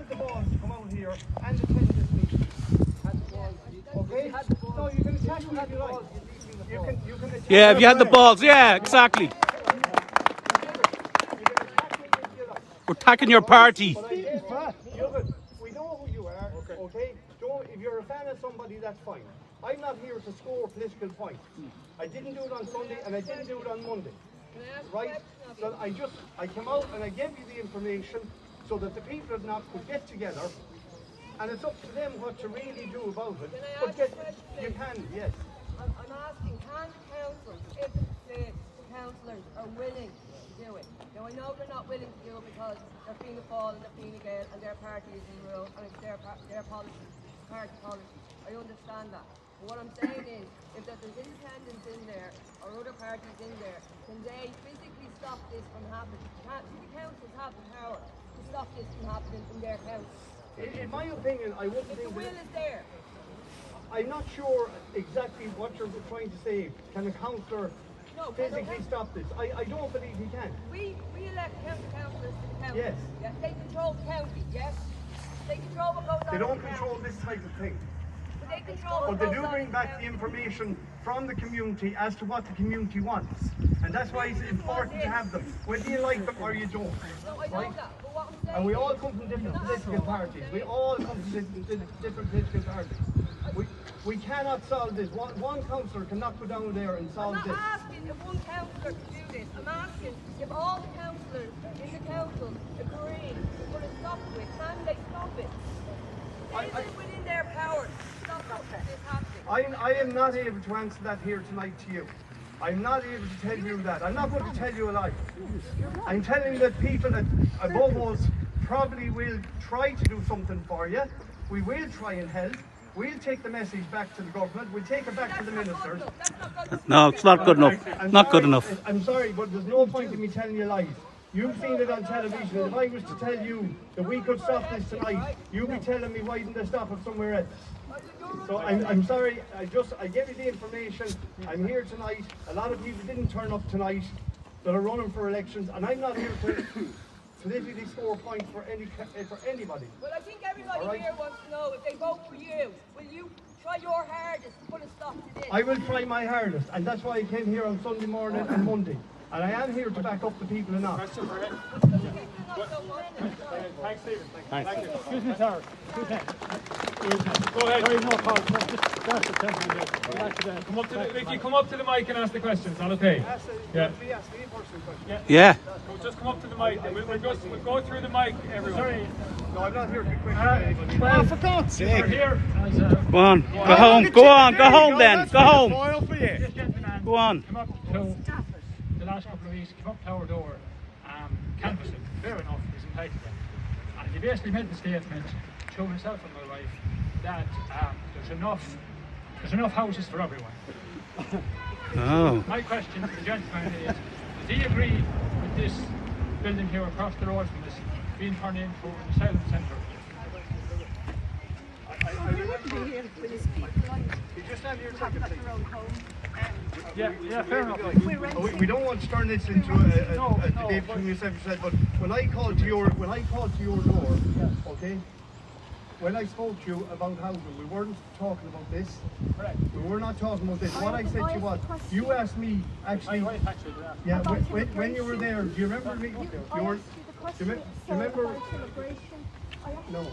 had the balls to come out here and attend this meeting. Okay? No, you can attack me if you like. You can attack Yeah, if you had the balls, yeah, exactly. We're attacking your party. We know who you are, okay? If you're a fan of somebody, that's fine. I'm not here to score political points. I didn't do it on Sunday and I didn't do it on Monday. Right? So I came out and I gave you the information so that the people of Knock could get together, and it's up to them what to really do about it. But you can, yes. I'm asking, can the council, if the councillors are willing to do it? Now I know they're not willing to do it because they're Fianna Fáil and they're Fine Gael and their party is in rule and it's their policy, party policy. I understand that. But what I'm saying is, if there's independents in there or other parties in there, can they physically stop this from happening? Do the councils have the power to stop this from happening in their council? In my opinion, I wouldn't think the will is there. I'm not sure exactly what you're trying to say. Can a councillor physically stop this? I don't believe he can. We elect county councillors to the county. Yes. Yeah, they control the county, yes? They control what goes on. They don't control this type of thing. But they control what But goes they do on bring back the information from the community as to what the community wants. And that's why it's important to have them, whether you like them or you don't. No, I know that. But what I'm saying, and we all come from different political parties. We all come from different political parties. We cannot solve this. One councillor cannot go down there and solve this. I'm not asking if one councillor can do this. I'm asking if all the councillors in the council agree to put a stop to it. Can they stop it? Is it within their power to stop this happening? I am not able to answer that here tonight to you. I'm not able to tell you that. I'm not going to tell you a lie. I'm telling you that people above us probably will try to do something for you. We will try and help. We'll take the message back to the government. We'll take it back to the ministers. No, it's not good enough. Not good enough. I'm sorry, but there's no point in me telling you lies. You've seen it on television. If I was to tell you that we could stop this tonight, you'd be telling me why didn't they stop it somewhere else? So I'm sorry, I gave you the information. I'm here tonight. A lot of people didn't turn up tonight that are running for elections, and I'm not here to politically score points for anybody. Well, I think everybody here wants to know, if they vote for you, will you try your hardest to put a stop to this? I will try my hardest, and that's why I came here on Sunday morning and Monday. And I am here to back up the people enough. Question for him. Thanks, Stephen. Thank you. Excuse me, sir. Go ahead. Sorry, no call. Come up to the mic and ask the question. Is that okay? Yeah. Yeah. Just come up to the mic. We'll go through the mic, everyone. Sorry. No, I'm not here to question anybody. For God's sake. We're here. Go on. Go home. Go on. Go home then. Go home. This gentleman Go on. came up to the last couple of weeks, came up to our door, canvassing. Fair enough, he's entitled to that. And he basically made the statement to himself and my wife that there's enough houses for everyone. Oh. My question to the gentleman is, does he agree with this building here across the road from us being turned into an asylum centre? You just have your ticket, please. Yeah, fair enough. We don't want to turn this into a debate between yourself and yourself, but when I called to your door, okay, when I spoke to you about housing, we weren't talking about this. Correct. We were not talking about this. What I said to you was, you asked me actually. Yeah, when you were there, do you remember me? You were. Do you remember? No.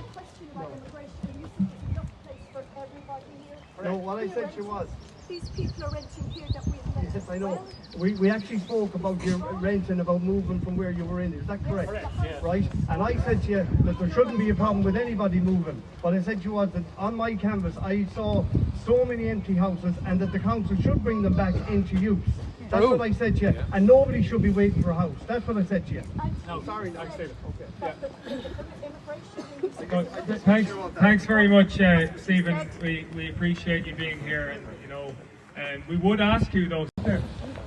No, what I said to you was, these people are renting here that we've met. yes, I know. We actually spoke about your rent and about moving from where you were in. Is that correct? Yes. Right? And I said to you that there shouldn't be a problem with anybody moving. What I said to you was that on my canvas I saw so many empty houses and that the council should bring them back into use. That's what I said to you. And nobody should be waiting for a house. That's what I said to you. No, sorry, I said it. Okay. Thanks very much, Stephen. We appreciate you being here, and we would ask you though.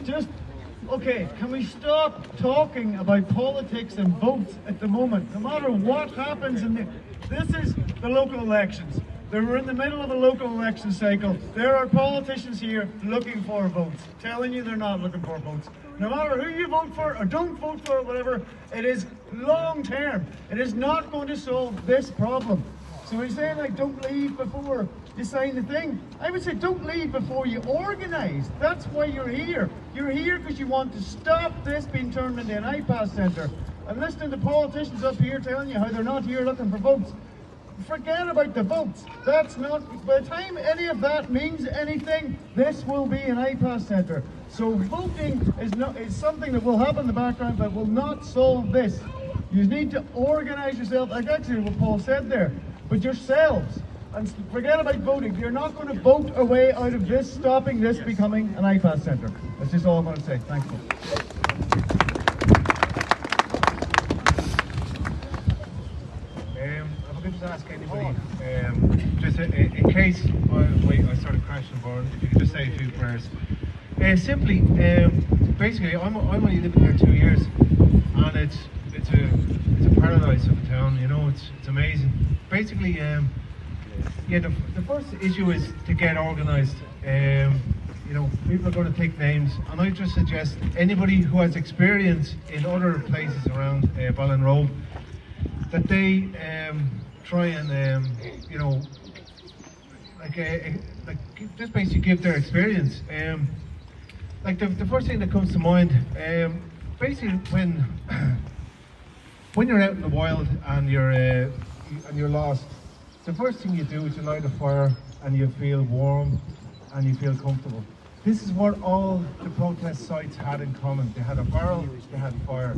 Just, okay, can we stop talking about politics and votes at the moment? No matter what happens this is the local elections. We're in the middle of a local election cycle. There are politicians here looking for votes, telling you they're not looking for votes. No matter who you vote for or don't vote for or whatever, it is long term. It is not going to solve this problem. So he's saying, like, don't leave before you sign the thing. I would say don't leave before you organise. That's why you're here. You're here because you want to stop this being turned into an IPAS centre. And listening to politicians up here telling you how they're not here looking for votes. Forget about the votes. That's not, by the time any of that means anything, this will be an IPAS centre. So voting is something that will happen in the background but will not solve this. You need to organise yourself, like actually what Paul said there, but yourselves. And forget about voting. You're not going to vote a way out of this, stopping this becoming an IPAS centre. That's just all I'm going to say. Thank you. Ask anybody, just in case I started crashing, Born, if you could just say a few prayers. Simply, basically, I'm only living here 2 years, and it's a paradise of a town. You know, it's amazing. Basically, yeah, the first issue is to get organised. You know, people are going to take names, and I just suggest anybody who has experience in other places around Ballinrobe that they try and you know, like just basically give their experience. Like the first thing that comes to mind, basically when you're out in the wild and you're lost, the first thing you do is you light a fire and you feel warm and you feel comfortable. This is what all the protest sites had in common. They had a barrel, they had fire.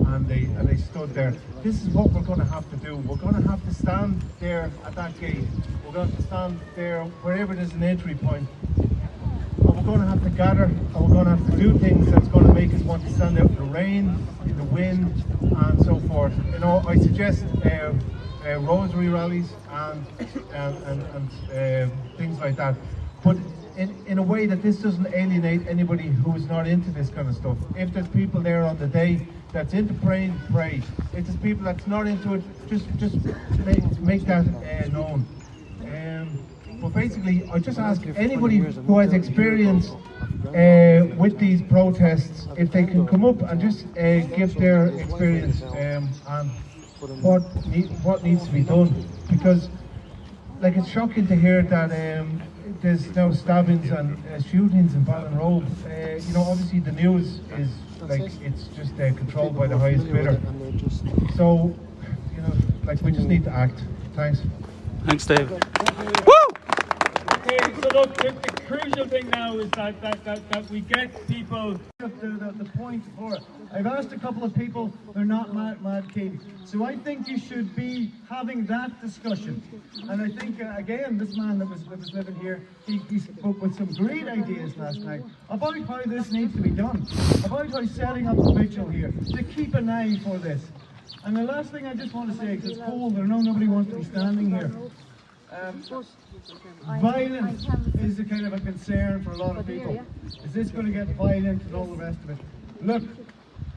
And they stood there. This is what we're going to have to do. We're going to have to stand there at that gate. We're going to stand there wherever there's an entry point. And we're going to have to gather, and we're going to have to do things that's going to make us want to stand out in the rain, in the wind, and so forth. You know, I suggest rosary rallies and things like that. But in a way that this doesn't alienate anybody who's not into this kind of stuff. If there's people there on the day that's into praying, pray. If there's people that's not into it, just make that known. But basically, I just ask anybody who has experience with these protests, if they can come up and just give their experience and what needs to be done. Because, like, it's shocking to hear that there's now stabbings and shootings in Ballinrobe. You know, obviously the news is like it's just controlled by the highest bidder. So, you know, like we just need to act. Thanks. Thanks, Dave. Woo! Okay, so look, the crucial thing now is that we get people the point for it. I've asked a couple of people, they're not mad keen. So I think you should be having that discussion. And I think, again, this man that was living here, he spoke with some great ideas last night about how this needs to be done, about how setting up a vigil here, to keep an eye for this. And the last thing I just want to say, because it's cold, I know nobody wants to be standing here. Violence is a kind of a concern for a lot of people. Is this going to get violent and all the rest of it? Look,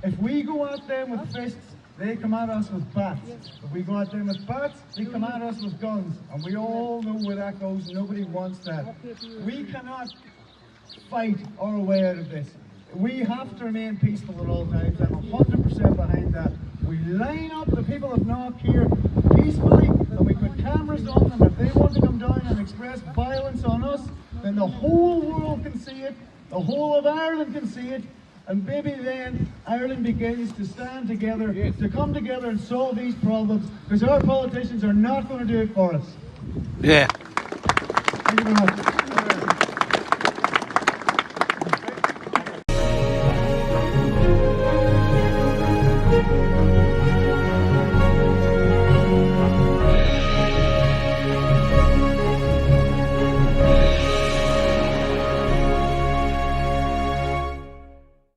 if we go at them with fists, they come at us with bats. If we go at them with bats, they come at us with guns. And we all know where that goes. Nobody wants that. We cannot fight our way out of this. We have to remain peaceful at all times. I'm 100% behind that. We line up the people of Knock here peacefully, and we put cameras on them. If they want to come down and express violence on us, then the whole world can see it, the whole of Ireland can see it, and maybe then Ireland begins to stand together, to come together and solve these problems, because our politicians are not going to do it for us. Yeah. Thank you very much.